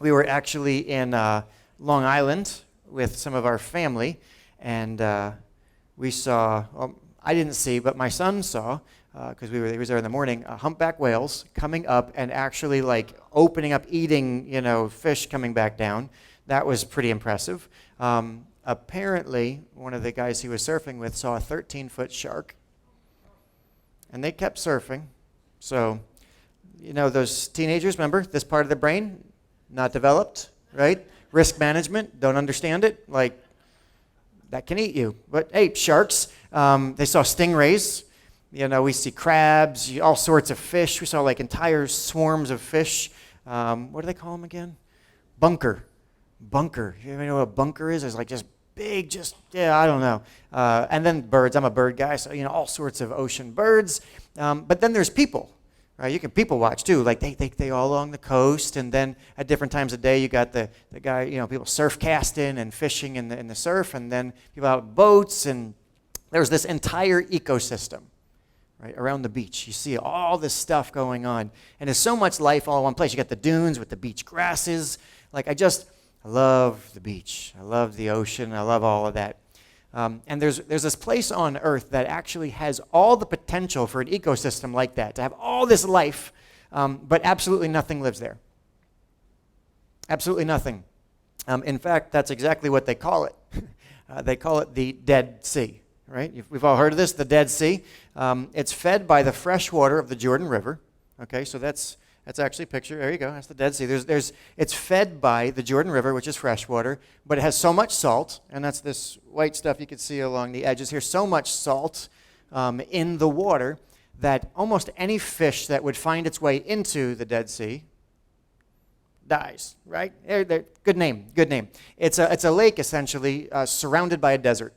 We were actually in Long Island with some of our family, and we saw, well, I didn't see, but my son saw, because he was there in the morning, humpback whales coming up and actually like opening up, eating, fish coming back down. That was pretty impressive. Apparently, one of the guys he was surfing with saw a 13-foot shark, and they kept surfing. So, those teenagers, remember, this part of the brain, not developed, right? Risk management, don't understand it, like, that can eat you. But hey, sharks, they saw stingrays. We see crabs, all sorts of fish. We saw like entire swarms of fish. What do they call them again? Bunker. You know what a bunker is? It's like just big, I don't know. And then birds. I'm a bird guy, so all sorts of ocean birds. But then there's people. Right, you can people watch too, like they all along the coast, and then at different times of day you got the guy, people surf casting and fishing in the surf, and then people out with boats, and there's this entire ecosystem, right, around the beach. You see all this stuff going on, and there's so much life all in one place. You got the dunes with the beach grasses. Like I love the beach. I love the ocean. I love all of that. And there's this place on Earth that actually has all the potential for an ecosystem like that, to have all this life, but absolutely nothing lives there. Absolutely nothing. In fact, that's exactly what they call it. They call it the Dead Sea, right? We've all heard of this, the Dead Sea. It's fed by the fresh water of the Jordan River. Okay, so that's actually a picture. There you go. That's the Dead Sea. It's fed by the Jordan River, which is fresh water, but it has so much salt, and that's this white stuff you can see along the edges here, so much salt in the water that almost any fish that would find its way into the Dead Sea dies, right? Good name. It's a lake, essentially, surrounded by a desert.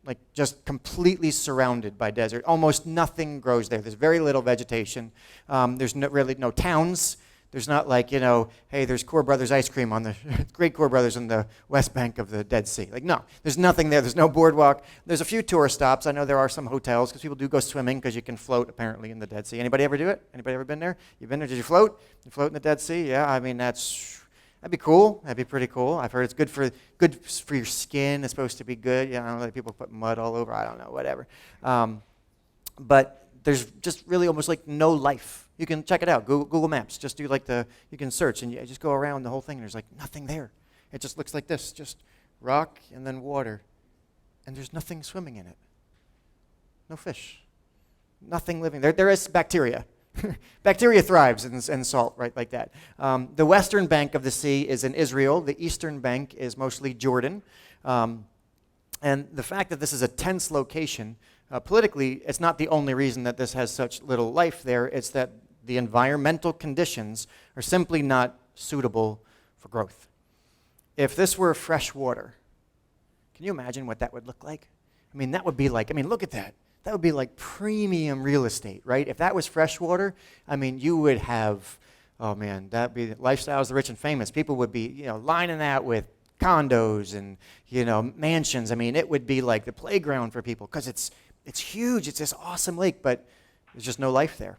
Like just completely surrounded by desert. Almost nothing grows there. There's very little vegetation. There's really no towns. There's not like, hey, there's Core Brothers ice cream on the Great Core Brothers on the west bank of the Dead Sea. Like, no, there's nothing there. There's no boardwalk. There's a few tourist stops. I know there are some hotels because people do go swimming because you can float apparently in the Dead Sea. Anybody ever do it? Anybody ever been there? You've been there? Did you float? You float in the Dead Sea? Yeah, I mean, that'd be cool. That'd be pretty cool. I've heard it's good for your skin. It's supposed to be good. I don't know, people put mud all over. I don't know, whatever. But there's just really almost like no life. You can check it out. Google Maps. Just do you can search and you just go around the whole thing and there's like nothing there. It just looks like this, just rock and then water. And there's nothing swimming in it. No fish. Nothing living there. There is bacteria. Bacteria thrives in salt, right, like that. The western bank of the sea is in Israel. The eastern bank is mostly Jordan. And the fact that this is a tense location, politically, it's not the only reason that this has such little life there. It's that the environmental conditions are simply not suitable for growth. If this were fresh water, can you imagine what that would look like? I mean, that would be like, look at that. That would be like premium real estate, right? If that was fresh water, you would have, that'd be lifestyles of the rich and famous. People would be, lining that with condos and, mansions. It would be like the playground for people because it's huge. It's this awesome lake, but there's just no life there.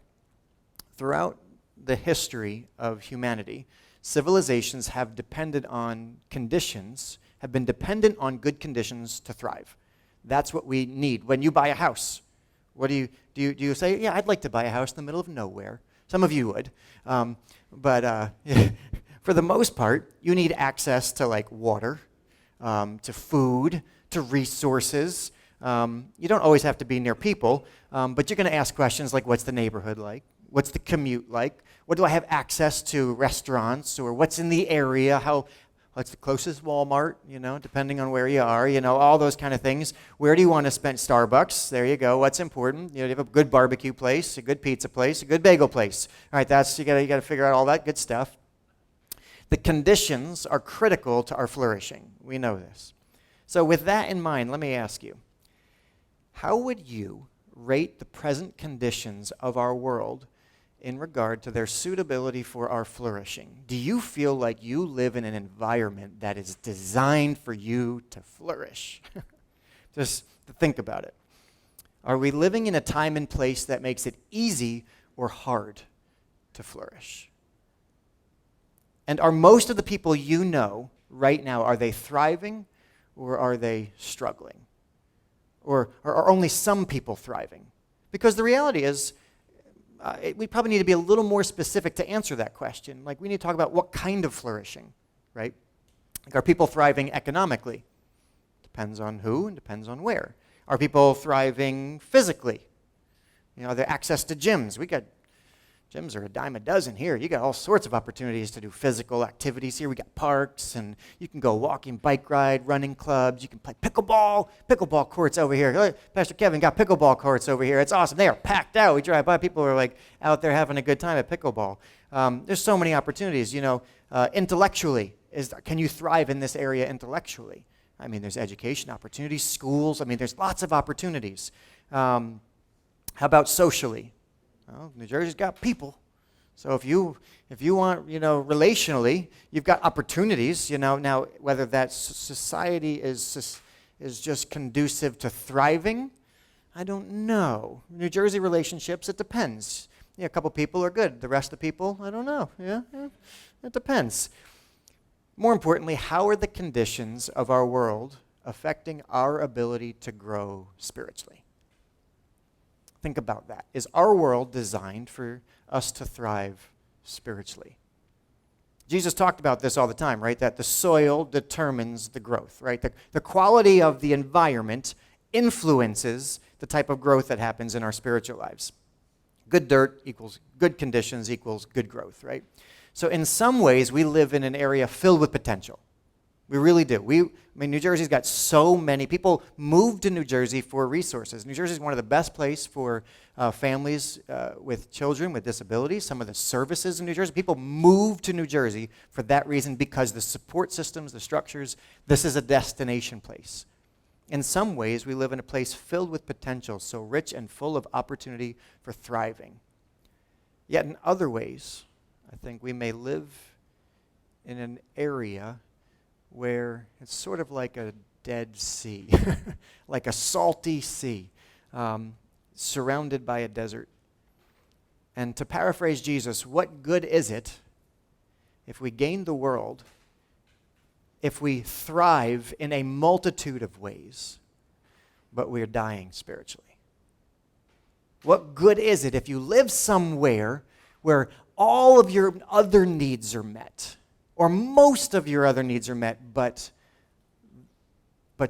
Throughout the history of humanity, civilizations have depended on have been dependent on good conditions to thrive. That's what we need. When you buy a house, what do you say? Yeah, I'd like to buy a house in the middle of nowhere. Some of you would. But for the most part, you need access to like water, to food, to resources. You don't always have to be near people, but you're going to ask questions like, what's the neighborhood like? What's the commute like? What do I have access to restaurants? Or what's in the area? What's the closest Walmart, depending on where you are, all those kind of things. Where do you want to spend Starbucks? There you go. What's important? You have a good barbecue place, a good pizza place, a good bagel place. All right, you got to figure out all that good stuff. The conditions are critical to our flourishing. We know this. So with that in mind, let me ask you, how would you rate the present conditions of our world in regard to their suitability for our flourishing? Do you feel like you live in an environment that is designed for you to flourish? Just to think about it. Are we living in a time and place that makes it easy or hard to flourish? And are most of the people you know right now, are they thriving or are they struggling? Or are only some people thriving? Because the reality is, we probably need to be a little more specific to answer that question. Like, we need to talk about what kind of flourishing, right? Like, are people thriving economically? Depends on who and depends on where. Are people thriving physically? You know, the access to gyms. We got gyms are a dime a dozen here. You got all sorts of opportunities to do physical activities here. We got parks, and you can go walking, bike ride, running clubs. You can play pickleball courts over here. Look, Pastor Kevin got pickleball courts over here. It's awesome. They are packed out. We drive by, people are like out there having a good time at pickleball. There's so many opportunities. You know, intellectually, can you thrive in this area intellectually? I mean, there's education opportunities, schools. I mean, there's lots of opportunities. How about socially? Well, New Jersey's got people. So if you want, relationally, you've got opportunities, Now, whether that society is just conducive to thriving, I don't know. New Jersey relationships, it depends. Yeah, a couple people are good. The rest of the people, I don't know. Yeah, it depends. More importantly, how are the conditions of our world affecting our ability to grow spiritually? Think about that. Is our world designed for us to thrive spiritually? Jesus talked about this all the time, right? That the soil determines the growth, right? The quality of the environment influences the type of growth that happens in our spiritual lives. Good dirt equals good conditions equals good growth, right? So in some ways, we live in an area filled with potential. We really do. New Jersey's got so many. People move to New Jersey for resources. New Jersey is one of the best places for families with children with disabilities. Some of the services in New Jersey. People move to New Jersey for that reason because the support systems, the structures, this is a destination place. In some ways, we live in a place filled with potential, so rich and full of opportunity for thriving. Yet in other ways, I think we may live in an area where it's sort of like a dead sea, like a salty sea, surrounded by a desert. And to paraphrase Jesus, what good is it if we gain the world, if we thrive in a multitude of ways, but we're dying spiritually? What good is it if you live somewhere where all of your other needs are met, or most of your other needs are met, but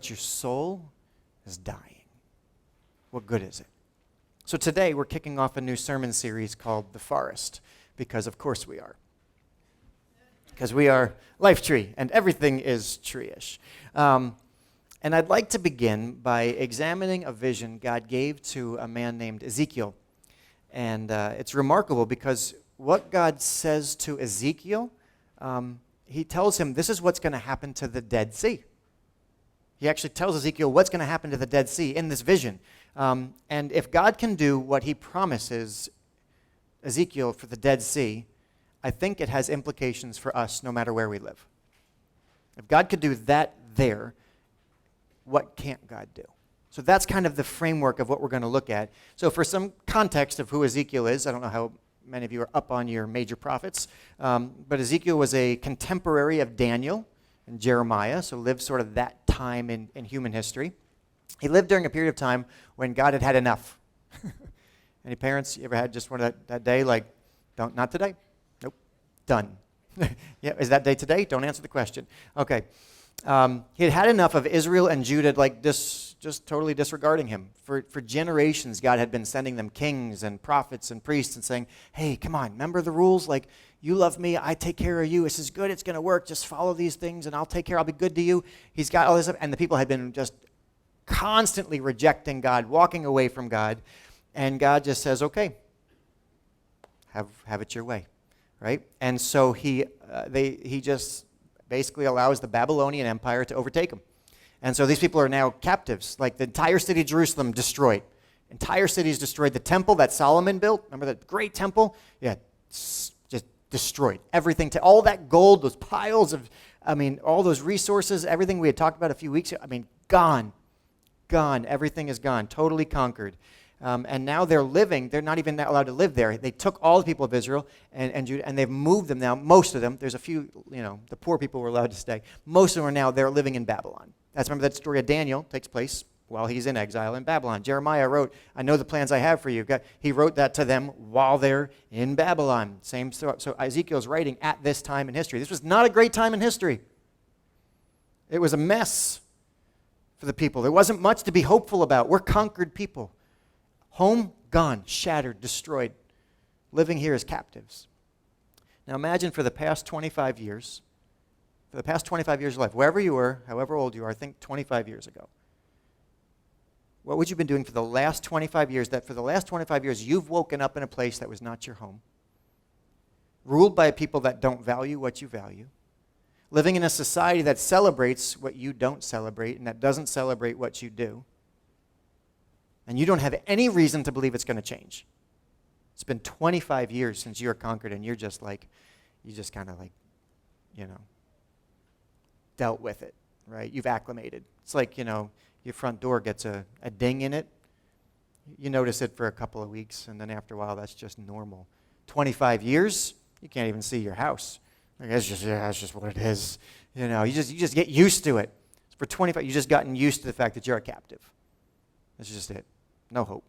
your soul is dying? What good is it? So today we're kicking off a new sermon series called The Forest, because of course we are. Because we are Lifetree, and everything is tree-ish. And I'd like to begin by examining a vision God gave to a man named Ezekiel. And it's remarkable because what God says to Ezekiel, he tells him this is what's going to happen to the Dead Sea. He actually tells Ezekiel what's going to happen to the Dead Sea in this vision. And if God can do what he promises Ezekiel for the Dead Sea, I think it has implications for us no matter where we live. If God could do that there, what can't God do? So that's kind of the framework of what we're going to look at. So for some context of who Ezekiel is, I don't know how many of you are up on your major prophets, but Ezekiel was a contemporary of Daniel and Jeremiah, so lived sort of that time in human history. He lived during a period of time when God had had enough. Any parents, you ever had just one of that day, like, not today? Nope, done. Yeah, is that day today? Don't answer the question. Okay. He had had enough of Israel and Judah, like just totally disregarding him. For generations, God had been sending them kings and prophets and priests and saying, hey, come on, remember the rules? Like, you love me, I take care of you. This is good, it's going to work. Just follow these things and I'll be good to you. He's got all this stuff. And the people had been just constantly rejecting God, walking away from God. And God just says, okay, have it your way, right? And so he just basically allows the Babylonian Empire to overtake them. And so these people are now captives. Like the entire city of Jerusalem destroyed. Entire city is destroyed. The temple that Solomon built, remember that great temple? Yeah, just destroyed. Everything, all that gold, those piles of, all those resources, everything we had talked about a few weeks ago, gone. Gone. Everything is gone. Totally conquered. And now they're not even allowed to live there. They took all the people of Israel and Judah, and they've moved them now. Most of them, there's a few, the poor people were allowed to stay. Most of them they're living in Babylon. Remember that story of Daniel takes place while he's in exile in Babylon. Jeremiah wrote, I know the plans I have for you. He wrote that to them while they're in Babylon. Same story. So Ezekiel's writing at this time in history. This was not a great time in history. It was a mess for the people. There wasn't much to be hopeful about. We're conquered people. Home, gone, shattered, destroyed. Living here as captives. Now imagine for the past 25 years of life, wherever you were, however old you are, I think 25 years ago, what would you have been doing for the last 25 years, that for the last 25 years you've woken up in a place that was not your home, ruled by people that don't value what you value, living in a society that celebrates what you don't celebrate and that doesn't celebrate what you do, and you don't have any reason to believe it's going to change. It's been 25 years since you were conquered, and you just kind of dealt with it, right? You've acclimated. It's like, your front door gets a ding in it. You notice it for a couple of weeks, and then after a while, that's just normal. 25 years, you can't even see your house. It's just what it is. You just get used to it. For 25, you've just gotten used to the fact that you're a captive. That's just it. No hope.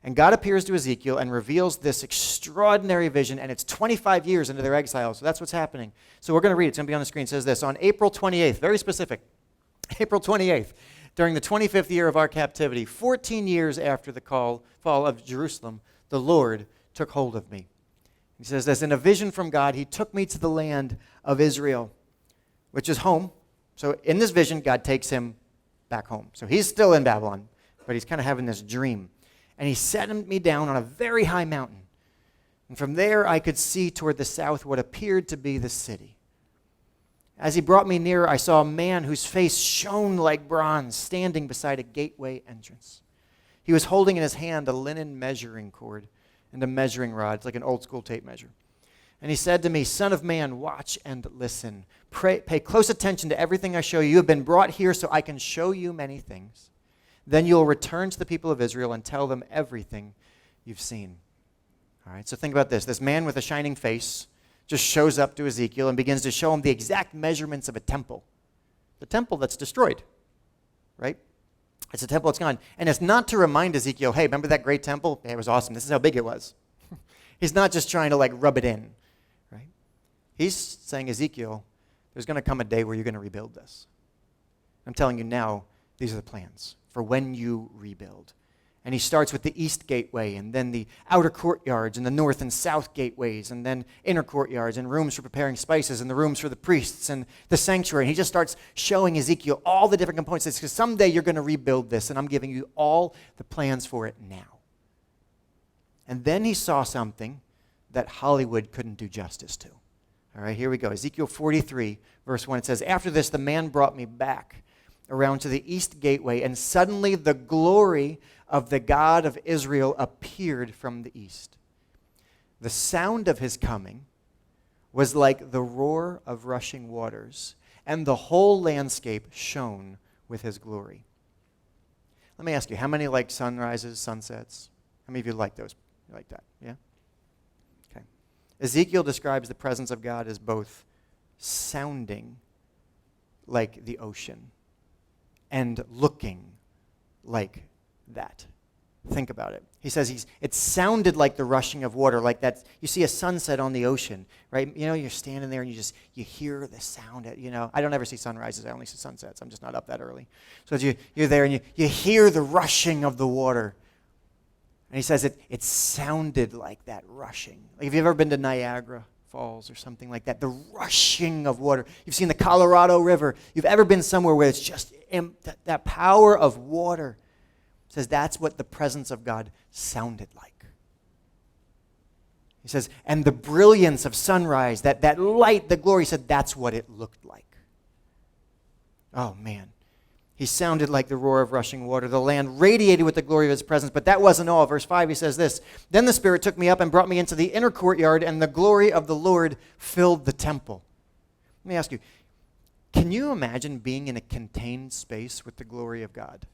And God appears to Ezekiel and reveals this extraordinary vision, and it's 25 years into their exile, so that's what's happening. So we're going to read it. It's going to be on the screen. It says this, on April 28th, very specific, April 28th, during the 25th year of our captivity, 14 years after the fall of Jerusalem, the Lord took hold of me. He says this, in a vision from God, he took me to the land of Israel, which is home. So in this vision, God takes him back home. So he's still in Babylon, but he's kind of having this dream. And he set me down on a very high mountain. And from there, I could see toward the south what appeared to be the city. As he brought me nearer, I saw a man whose face shone like bronze, standing beside a gateway entrance. He was holding in his hand a linen measuring cord and a measuring rod. It's like an old school tape measure. And he said to me, Son of man, watch and listen. Pay close attention to everything I show you. You have been brought here so I can show you many things. Then you'll return to the people of Israel and tell them everything you've seen. All right, so think about this. This man with a shining face just shows up to Ezekiel and begins to show him the exact measurements of a temple. The temple that's destroyed, right? It's a temple that's gone. And it's not to remind Ezekiel, hey, remember that great temple? It was awesome. This is how big it was. He's not just trying to rub it in, right? He's saying, Ezekiel, there's going to come a day where you're going to rebuild this. I'm telling you now, these are the plans for when you rebuild. And he starts with the east gateway, and then the outer courtyards, and the north and south gateways, and then inner courtyards, and rooms for preparing spices, and the rooms for the priests, and the sanctuary. And he just starts showing Ezekiel all the different components. Because someday you're going to rebuild this, and I'm giving you all the plans for it now. And then he saw something that Hollywood couldn't do justice to. All right, here we go. Ezekiel 43, verse 1. It says, After this, the man brought me back around to the east gateway, and suddenly the glory of the God of Israel appeared from the east. The sound of his coming was like the roar of rushing waters, and the whole landscape shone with his glory. Let me ask you, how many like sunrises, sunsets? How many of you like those? You like that? Yeah? Okay. Ezekiel describes the presence of God as both sounding like the ocean and looking like that. Think about it. He says it sounded like the rushing of water, like that. You see a sunset on the ocean, right? You're standing there and you hear the sound. I don't ever see sunrises. I only see sunsets. I'm just not up that early. So you're there and you hear the rushing of the water. And he says it sounded like that rushing. Like, have you ever been to Niagara Falls or something like that? The rushing of water. You've seen the Colorado River. You've ever been somewhere where it's just that power of water. It says that's what the presence of God sounded like. He says, and the brilliance of sunrise, that light, the glory, he said that's what it looked like. Oh, man. He sounded like the roar of rushing water. The land radiated with the glory of his presence, but that wasn't all. Verse 5, he says this, Then the Spirit took me up and brought me into the inner courtyard, and the glory of the Lord filled the temple. Let me ask you, can you imagine being in a contained space with the glory of God?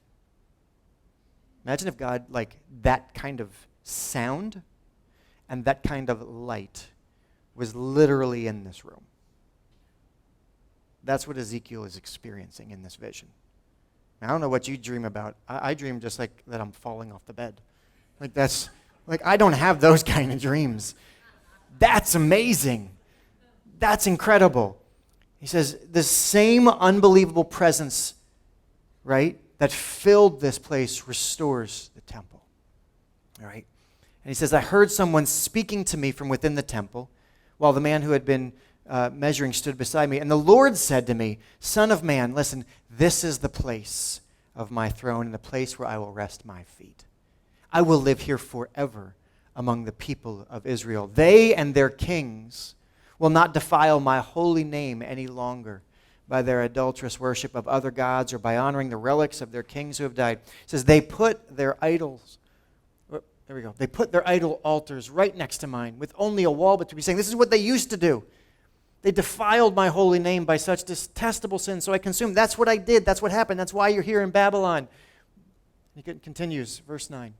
Imagine if God, like that kind of sound and that kind of light was literally in this room. That's what Ezekiel is experiencing in this vision. I don't know what you dream about. I dream just like that I'm falling off the bed. I don't have those kind of dreams. That's amazing. That's incredible. He says the same unbelievable presence, right, that filled this place restores the temple. All right? And he says, I heard someone speaking to me from within the temple while the man who had been measuring stood beside me. And the Lord said to me, Son of man, listen, this is the place of my throne and the place where I will rest my feet. I will live here forever among the people of Israel. They and their kings will not defile my holy name any longer by their adulterous worship of other gods or by honoring the relics of their kings who have died. It says they put their idols, there we go, they put their idol altars right next to mine with only a wall between, saying this is what they used to do. They defiled my holy name by such detestable sins, so I consumed. That's what I did. That's what happened. That's why you're here in Babylon. He continues, verse 9.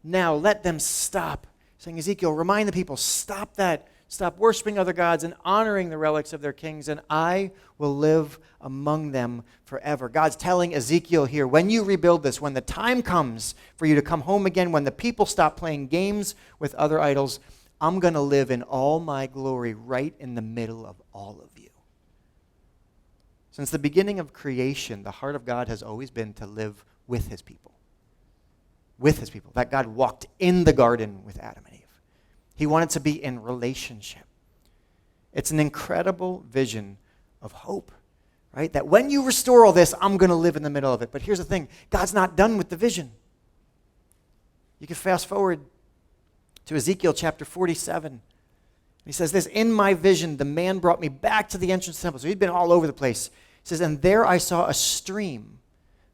Now let them stop. Saying, Ezekiel, remind the people, stop that. Stop worshiping other gods and honoring the relics of their kings, and I will live among them forever. God's telling Ezekiel here, when you rebuild this, when the time comes for you to come home again, when the people stop playing games with other idols, I'm going to live in all my glory right in the middle of all of you. Since the beginning of creation, the heart of God has always been to live with his people. With his people. That God walked in the garden with Adam and Eve. He wanted to be in relationship. It's an incredible vision of hope, right? That when you restore all this, I'm going to live in the middle of it. But here's the thing. God's not done with the vision. You can fast forward to Ezekiel chapter 47. He says this, in my vision, the man brought me back to the entrance of the temple. So he'd been all over the place. He says, and there I saw a stream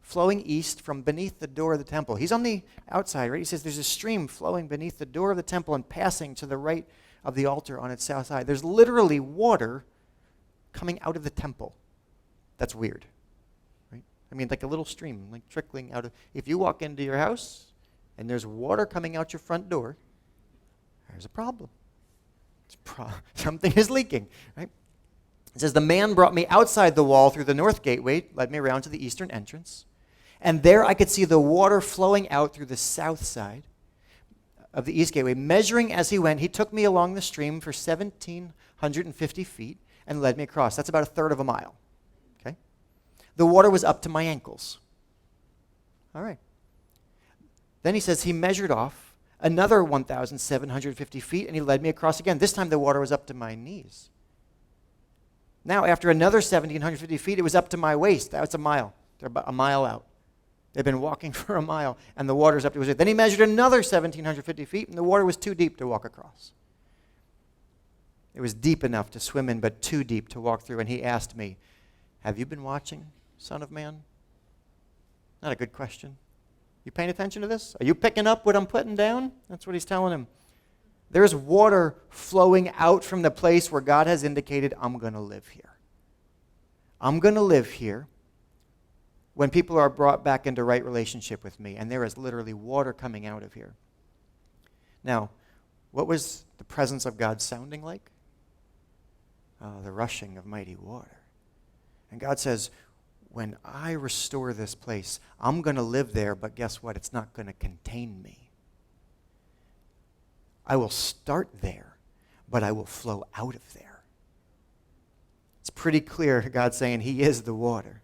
flowing east from beneath the door of the temple. He's on the outside, right? He says there's a stream flowing beneath the door of the temple and passing to the right of the altar on its south side. There's literally water coming out of the temple. That's weird, right? I mean, like a little stream, like trickling out of... If you walk into your house and there's water coming out your front door, there's a problem. Something is leaking, right? It says, the man brought me outside the wall through the north gateway, led me around to the eastern entrance. And there I could see the water flowing out through the south side of the east gateway. Measuring as he went, he took me along the stream for 1,750 feet and led me across. That's about a third of a mile. Okay? The water was up to my ankles. All right. Then he says he measured off another 1,750 feet and he led me across again. This time the water was up to my knees. Now, after another 1,750 feet, it was up to my waist. That's a mile. They're about a mile out. They've been walking for a mile, and the water's up to his waist. Then he measured another 1,750 feet, and the water was too deep to walk across. It was deep enough to swim in, but too deep to walk through. And he asked me, have you been watching, Son of Man? Not a good question. You paying attention to this? Are you picking up what I'm putting down? That's what he's telling him. There's water flowing out from the place where God has indicated, I'm going to live here. I'm going to live here when people are brought back into right relationship with me. And there is literally water coming out of here. Now, what was the presence of God sounding like? The rushing of mighty water. And God says, when I restore this place, I'm going to live there, but guess what? It's not going to contain me. I will start there, but I will flow out of there. It's pretty clear, God saying he is the water.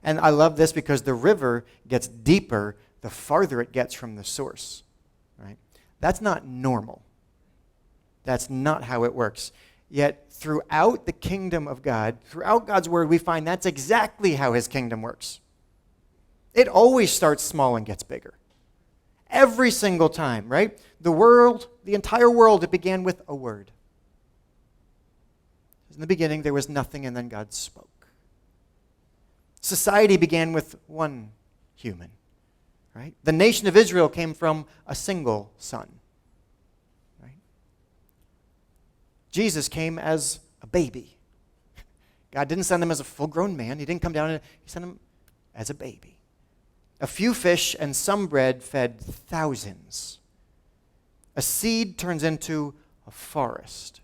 And I love this because the river gets deeper the farther it gets from the source. Right? That's not normal. That's not how it works. Yet throughout the kingdom of God, throughout God's word, we find that's exactly how his kingdom works. It always starts small and gets bigger. Every single time, right? The world, the entire world, it began with a word. In the beginning, there was nothing, and then God spoke. Society began with one human, right? The nation of Israel came from a single son, right? Jesus came as a baby. God didn't send him as a full-grown man. He didn't come down, he sent him as a baby. A few fish and some bread fed thousands. A seed turns into a forest.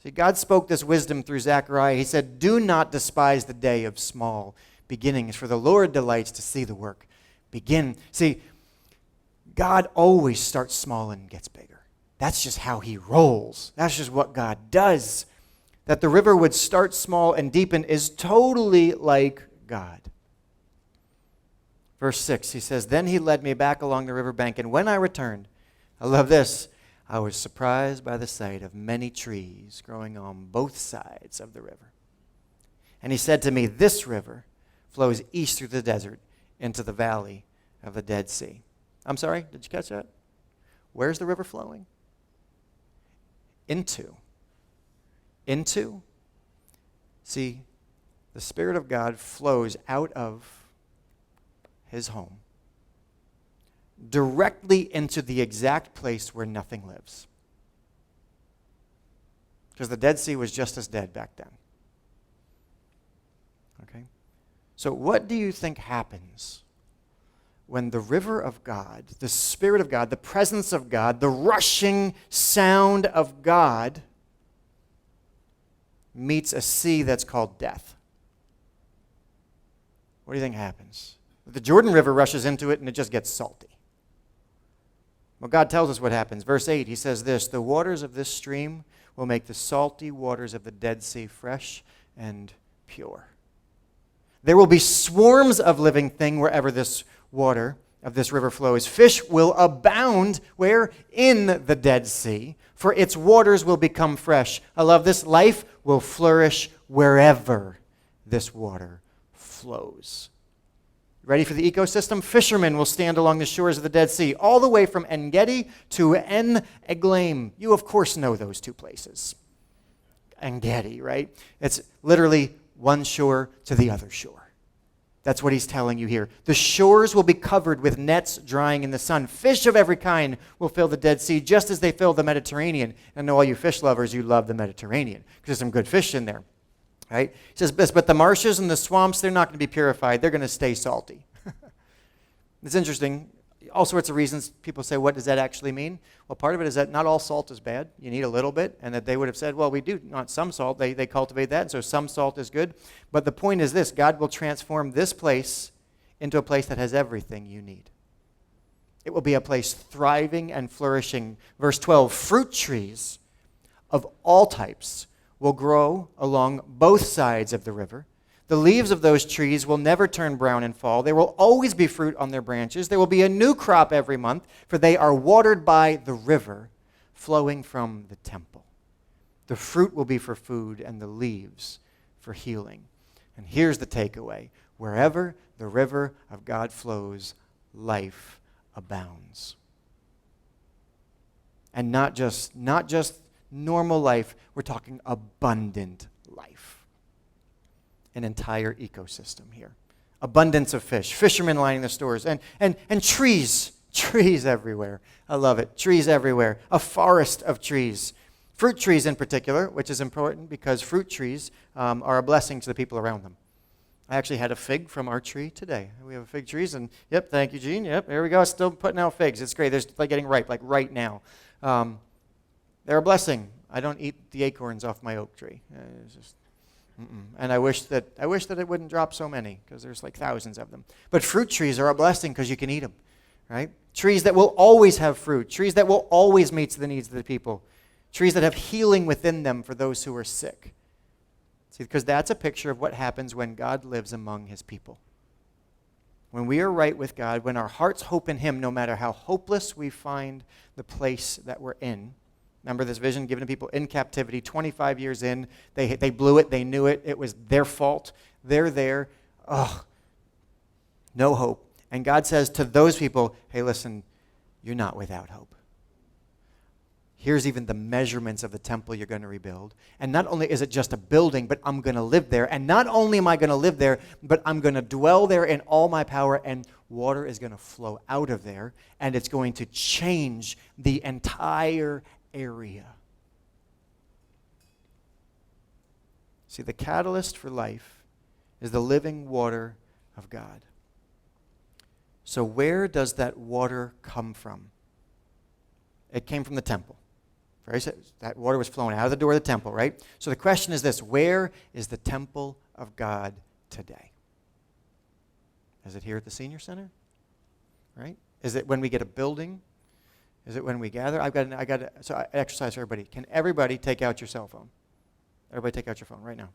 See, God spoke this wisdom through Zechariah. He said, "Do not despise the day of small beginnings, for the Lord delights to see the work begin." See, God always starts small and gets bigger. That's just how he rolls. That's just what God does. That the river would start small and deepen is totally like God. Verse 6, he says, "Then he led me back along the riverbank, and when I returned," I love this, "I was surprised by the sight of many trees growing on both sides of the river. And he said to me, 'This river flows east through the desert into the valley of the Dead Sea.'" I'm sorry, did you catch that? Where's the river flowing? Into. See, the Spirit of God flows out of his home directly into the exact place where nothing lives. Because the Dead Sea was just as dead back then. Okay? So what do you think happens when the river of God, the Spirit of God, the presence of God, the rushing sound of God meets a sea that's called death? What do you think happens? The Jordan River rushes into it and it just gets salty. Well, God tells us what happens. Verse 8, he says this, "The waters of this stream will make the salty waters of the Dead Sea fresh and pure." There will be swarms of living thing wherever this water of this river flows. Fish will abound where? In the Dead Sea, for its waters will become fresh. I love this. Life will flourish wherever this water flows. Ready for the ecosystem? Fishermen will stand along the shores of the Dead Sea, all the way from En-Gedi to En-Eglaim. You, of course, know those two places. En-Gedi, right? It's literally one shore to the other shore. That's what he's telling you here. The shores will be covered with nets drying in the sun. Fish of every kind will fill the Dead Sea, just as they fill the Mediterranean. I know all you fish lovers, you love the Mediterranean, because there's some good fish in there. Right? He says, but the marshes and the swamps, they're not going to be purified. They're going to stay salty. It's interesting. All sorts of reasons people say, what does that actually mean? Well, part of it is that not all salt is bad. You need a little bit. And that they would have said, well, we do not some salt. They cultivate that, and so some salt is good. But the point is this. God will transform this place into a place that has everything you need. It will be a place thriving and flourishing. Verse 12, "Fruit trees of all types will grow along both sides of the river. The leaves of those trees will never turn brown and fall. There will always be fruit on their branches. There will be a new crop every month, for they are watered by the river flowing from the temple. The fruit will be for food and the leaves for healing." And here's the takeaway. Wherever the river of God flows, life abounds. And not just normal life, we're talking abundant life. An entire ecosystem here. Abundance of fish, fishermen lining the stores, and trees everywhere. I love it. Trees everywhere. A forest of trees. Fruit trees in particular, which is important because fruit trees are a blessing to the people around them. I actually had a fig from our tree today. We have fig trees, and yep, thank you, Gene. Yep, there we go. Still putting out figs. It's great. They're like getting ripe, like right now. They're a blessing. I don't eat the acorns off my oak tree. It's just, and I wish that it wouldn't drop so many, because there's like thousands of them. But fruit trees are a blessing because you can eat them, right? Trees that will always have fruit. Trees that will always meet the needs of the people. Trees that have healing within them for those who are sick. See, because that's a picture of what happens when God lives among his people. When we are right with God, when our hearts hope in him, no matter how hopeless we find the place that we're in. Remember this vision given to people in captivity, 25 years in. They blew it. They knew it. It was their fault. They're there. Oh, no hope. And God says to those people, hey, listen, you're not without hope. Here's even the measurements of the temple you're going to rebuild. And not only is it just a building, but I'm going to live there. And not only am I going to live there, but I'm going to dwell there in all my power, and water is going to flow out of there, and it's going to change the entire area. See, the catalyst for life is the living water of God. So where does that water come from? It came from the temple. That water was flowing out of the door of the temple, right? So the question is this: where is the temple of God today? Is it here at the senior center? Right? Is it when we get a building? Is it when we gather? So I exercise for everybody. Can everybody take out your cell phone? Everybody take out your phone right now.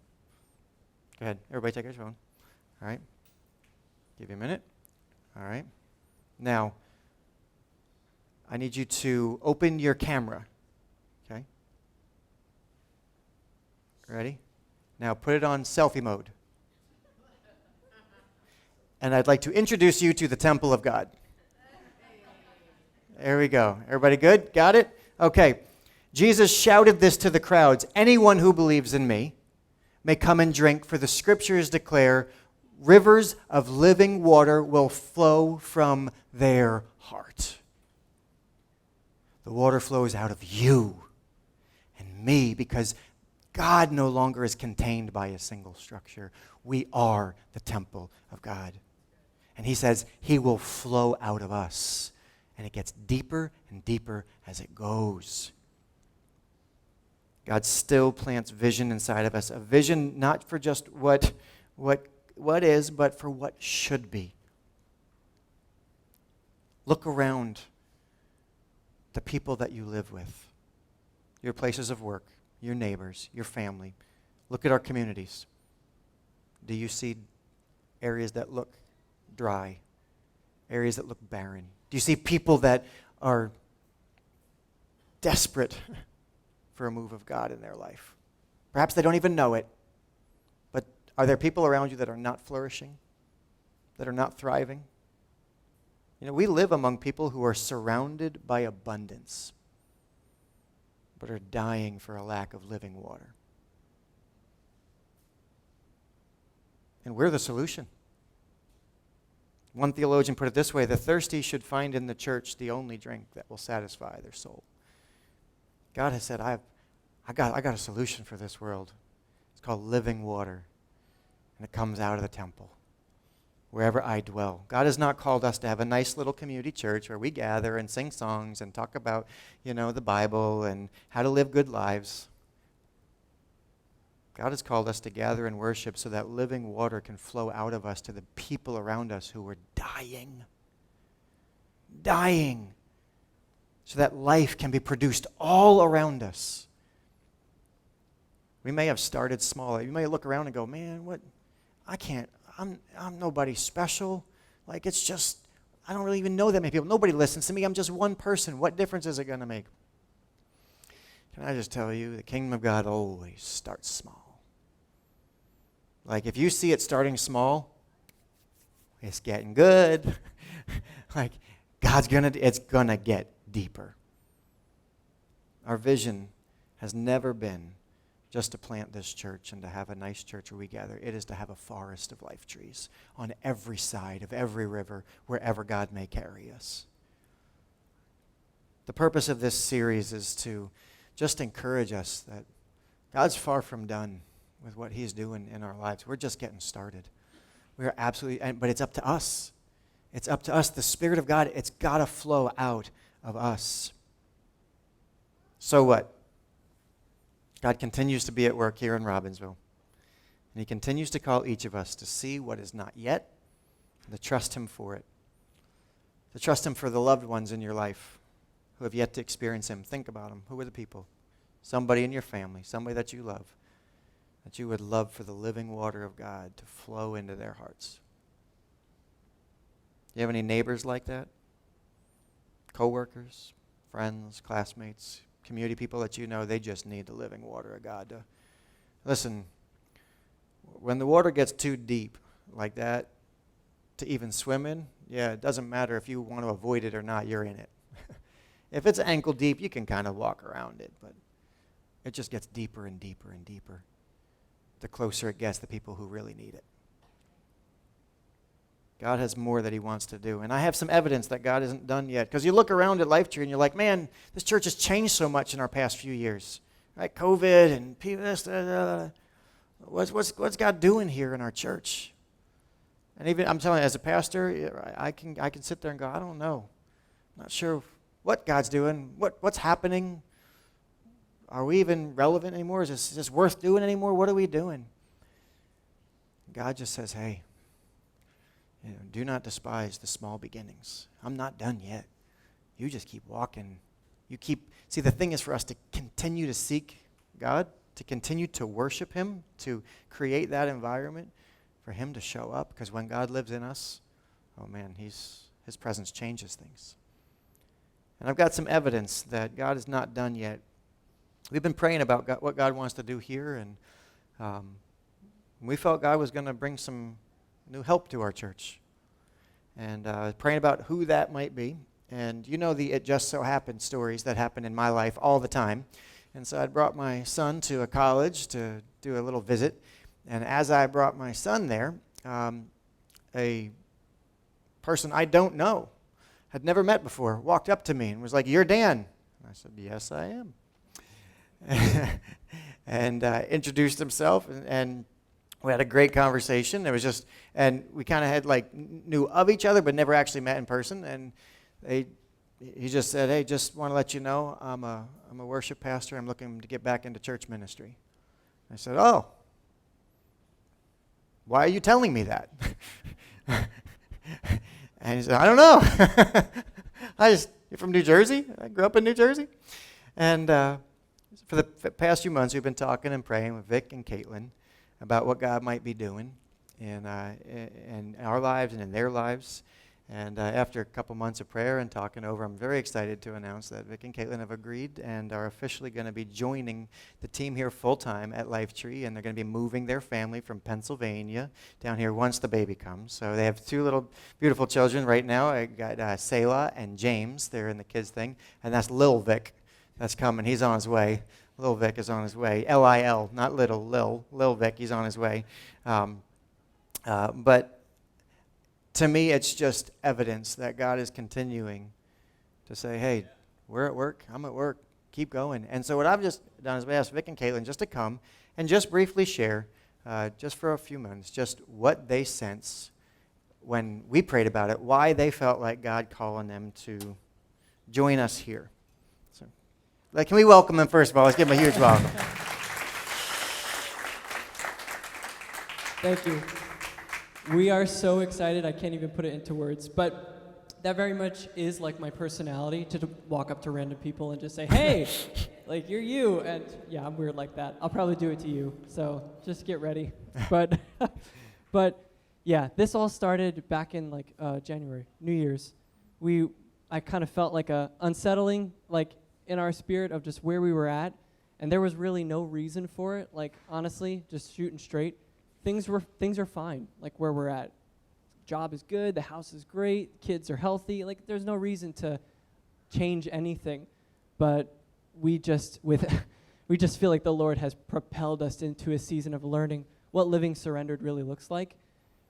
Go ahead. Everybody take out your phone. All right. Give you a minute. All right. Now, I need you to open your camera. Okay? Ready? Now put it on selfie mode. And I'd like to introduce you to the temple of God. There we go. Everybody good? Got it? Okay. Jesus shouted this to the crowds: anyone who believes in me may come and drink, for the scriptures declare rivers of living water will flow from their heart. The water flows out of you and me because God no longer is contained by a single structure. We are the temple of God. And he says he will flow out of us. And it gets deeper and deeper as it goes. God still plants vision inside of us. A vision not for just what is, but for what should be. Look around the people that you live with, your places of work, your neighbors, your family. Look at our communities. Do you see areas that look dry, areas that look barren? Do you see people that are desperate for a move of God in their life? Perhaps they don't even know it, but are there people around you that are not flourishing, that are not thriving? You know, we live among people who are surrounded by abundance, but are dying for a lack of living water. And we're the solution. One theologian put it this way: the thirsty should find in the church the only drink that will satisfy their soul. God has said, I got a solution for this world. It's called living water. And it comes out of the temple, wherever I dwell. God has not called us to have a nice little community church where we gather and sing songs and talk about, the Bible and how to live good lives. God has called us to gather and worship so that living water can flow out of us to the people around us who are dying. Dying. So that life can be produced all around us. We may have started small. You may look around and go, man, I'm nobody special. Like, it's just, I don't really even know that many people. Nobody listens to me. I'm just one person. What difference is it going to make? Can I just tell you, the kingdom of God always starts small. Like, if you see it starting small, it's getting good. Like, it's going to get deeper. Our vision has never been just to plant this church and to have a nice church where we gather. It is to have a forest of life trees on every side of every river, wherever God may carry us. The purpose of this series is to just encourage us that God's far from done with what he's doing in our lives. We're just getting started. We're absolutely, but it's up to us. It's up to us. The Spirit of God, it's got to flow out of us. So what? God continues to be at work here in Robbinsville. And he continues to call each of us to see what is not yet and to trust him for it. To trust him for the loved ones in your life who have yet to experience him. Think about them. Who are the people? Somebody in your family, somebody that you love, that you would love for the living water of God to flow into their hearts. Do you have any neighbors like that? Co-workers, friends, classmates, community people that you know, they just need the living water of God to... Listen, when the water gets too deep like that to even swim in, it doesn't matter if you want to avoid it or not, you're in it. If it's ankle deep, you can kind of walk around it, but it just gets deeper and deeper and deeper. The closer it gets, the people who really need it. God has more that he wants to do. And I have some evidence that God isn't done yet. Because you look around at Lifetree and you're like, man, this church has changed so much in our past few years. Right? COVID and people, what's God doing here in our church? And even, I'm telling you, as a pastor, I can sit there and go, I don't know. I'm not sure what God's doing, what's happening. Are we even relevant anymore? Is this worth doing anymore? What are we doing? God just says, hey, do not despise the small beginnings. I'm not done yet. You just keep walking. See, the thing is for us to continue to seek God, to continue to worship him, to create that environment for him to show up. Because when God lives in us, oh man, his presence changes things. And I've got some evidence that God is not done yet. We've been praying about what God wants to do here, and we felt God was going to bring some new help to our church. And praying about who that might be. And you know the it just so happened stories that happen in my life all the time. And so I brought my son to a college to do a little visit. And as I brought my son there, a person I don't know, had never met before, walked up to me and was like, "You're Dan." And I said, "Yes, I am." And introduced himself, and we had a great conversation. It was just, and we kind of had knew of each other, but never actually met in person. And he just said, "Hey, just want to let you know, I'm a worship pastor. I'm looking to get back into church ministry." I said, "Oh, why are you telling me that?" And he said, "I don't know. You're from New Jersey? I grew up in New Jersey." And for the past few months, we've been talking and praying with Vic and Caitlin about what God might be doing in our lives and in their lives. And after a couple months of prayer and talking over, I'm very excited to announce that Vic and Caitlin have agreed and are officially going to be joining the team here full-time at Lifetree, and they're going to be moving their family from Pennsylvania down here once the baby comes. So they have two little beautiful children right now. I got Selah and James. They're in the kids thing. And that's Lil Vic that's coming. He's on his way. Lil Vic is on his way. L-I-L, not little, Lil Vic. He's on his way. But to me, it's just evidence that God is continuing to say, hey, we're at work, I'm at work, keep going. And so what I've just done is we asked Vic and Caitlin just to come and just briefly share, just for a few minutes, just what they sense when we prayed about it, why they felt like God calling them to join us here. So, can we welcome them first of all? Let's give them a huge welcome. Thank you. We are so excited, I can't even put it into words, but that very much is like my personality, to walk up to random people and just say, hey, you're you, and yeah, I'm weird like that. I'll probably do it to you, so just get ready. But yeah, this all started back in January, New Year's. I kind of felt like a unsettling, in our spirit of just where we were at, and there was really no reason for it, honestly, just shooting straight. Things are fine, where we're at. Job is good, the house is great, kids are healthy. There's no reason to change anything. But we just feel like the Lord has propelled us into a season of learning what living surrendered really looks like,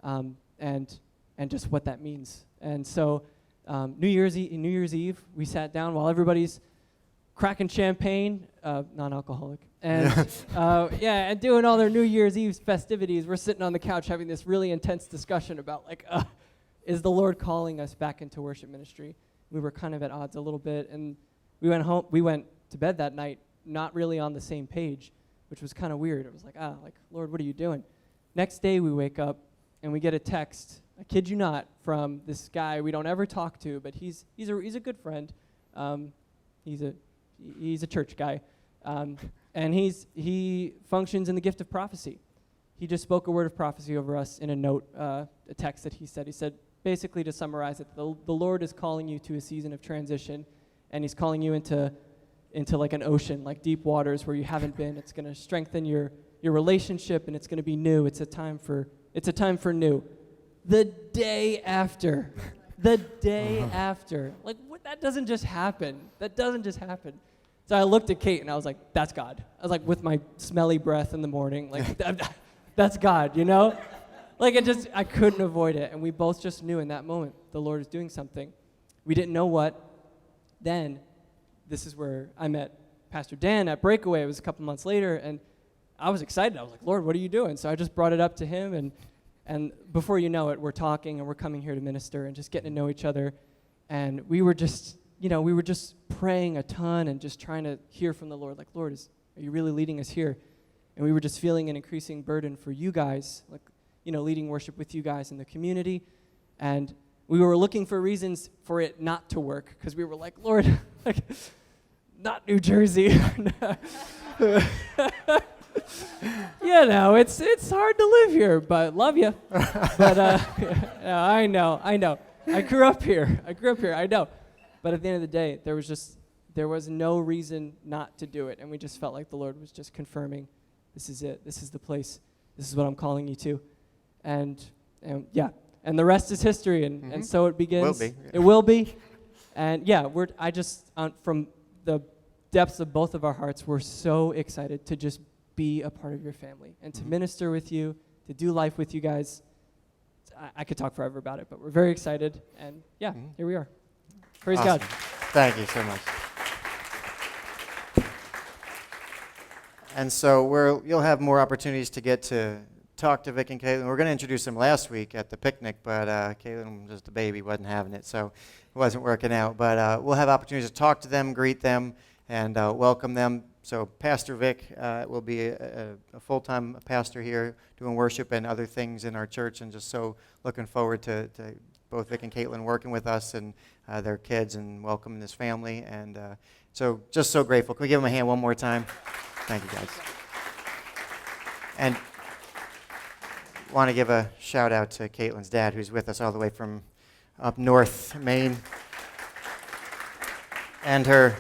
and just what that means. And so New Year's Eve, we sat down while everybody's cracking champagne, non-alcoholic, and and doing all their New Year's Eve festivities. We're sitting on the couch having this really intense discussion about is the Lord calling us back into worship ministry? We were kind of at odds a little bit, and we went to bed that night not really on the same page, which was kind of weird. It was Lord, what are you doing? Next day we wake up and we get a text, I kid you not, from this guy we don't ever talk to, but he's a good friend. He's a church guy, and he functions in the gift of prophecy. He just spoke a word of prophecy over us in a note, a text that he said. He said, basically to summarize it, the Lord is calling you to a season of transition, and he's calling you into an ocean, deep waters where you haven't been. It's going to strengthen your relationship, and it's going to be new. It's a time for new. The day after, that doesn't just happen. So I looked at Kate and I was like, that's God. I was with my smelly breath in the morning, that's God, you know? I couldn't avoid it. And we both just knew in that moment the Lord is doing something. We didn't know what. Then, this is where I met Pastor Dan at Breakaway. It was a couple months later, and I was excited. I was like, Lord, what are you doing? So I just brought it up to him, and And before you know it, we're talking and we're coming here to minister and just getting to know each other. And we were just, we were just praying a ton and just trying to hear from the Lord, like, Lord, are you really leading us here? And we were just feeling an increasing burden for you guys, like, leading worship with you guys in the community. And we were looking for reasons for it not to work, because we were like, Lord, like, not New Jersey. It's hard to live here, but love you. But yeah, I know. I grew up here, I know. But at the end of the day, there was no reason not to do it, and we just felt like the Lord was just confirming, this is it, this is the place, this is what I'm calling you to. And the rest is history, and so it begins. Will be. It will be. And yeah, from the depths of both of our hearts, we're so excited to just be a part of your family and to minister with you, to do life with you guys. I could talk forever about it, but we're very excited, and here we are. Praise Awesome. God. Thank you so much. And so you'll have more opportunities to get to talk to Vic and Caitlin. We were going to introduce them last week at the picnic, but Caitlin was just a baby, wasn't having it, so it wasn't working out. But we'll have opportunities to talk to them, greet them, and welcome them. So Pastor Vic will be a full-time pastor here doing worship and other things in our church, and just so looking forward to both Vic and Caitlin working with us and their kids and welcoming this family. And so just so grateful. Can we give them a hand one more time? Thank you, guys. And want to give a shout out to Caitlin's dad, who's with us all the way from up north, Maine, and her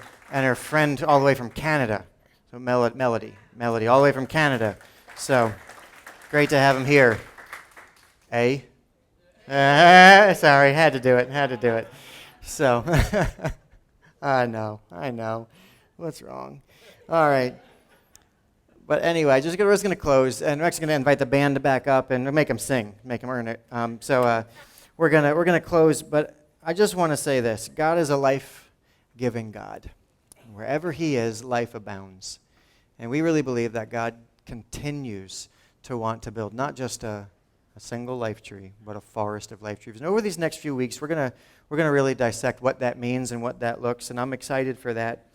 friend all the way from Canada. So Melody, all the way from Canada. So great to have him here. Sorry, had to do it. So I know. What's wrong? All right. But anyway, we're just going to close, and we're actually going to invite the band to back up and make them sing, make them earn it. We're gonna close, but I just want to say this: God is a life-giving God. Wherever He is, life abounds, and we really believe that God continues to want to build not just a single life tree, but a forest of life trees. And over these next few weeks, we're gonna really dissect what that means and what that looks, and I'm excited for that.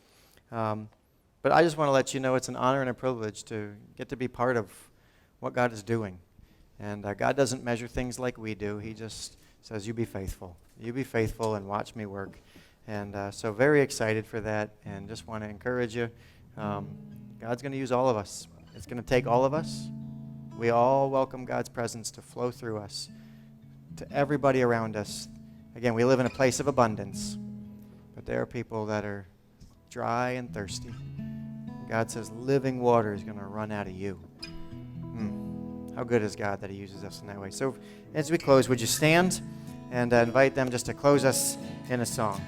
But I just want to let you know it's an honor and a privilege to get to be part of what God is doing. And God doesn't measure things like we do. He just says, you be faithful. You be faithful and watch me work. And so very excited for that, and just want to encourage you. God's going to use all of us. It's going to take all of us. We all welcome God's presence to flow through us, to everybody around us. Again, we live in a place of abundance, but there are people that are dry and thirsty. God says living water is going to run out of you. How good is God that He uses us in that way? So as we close, would you stand and invite them just to close us in a song?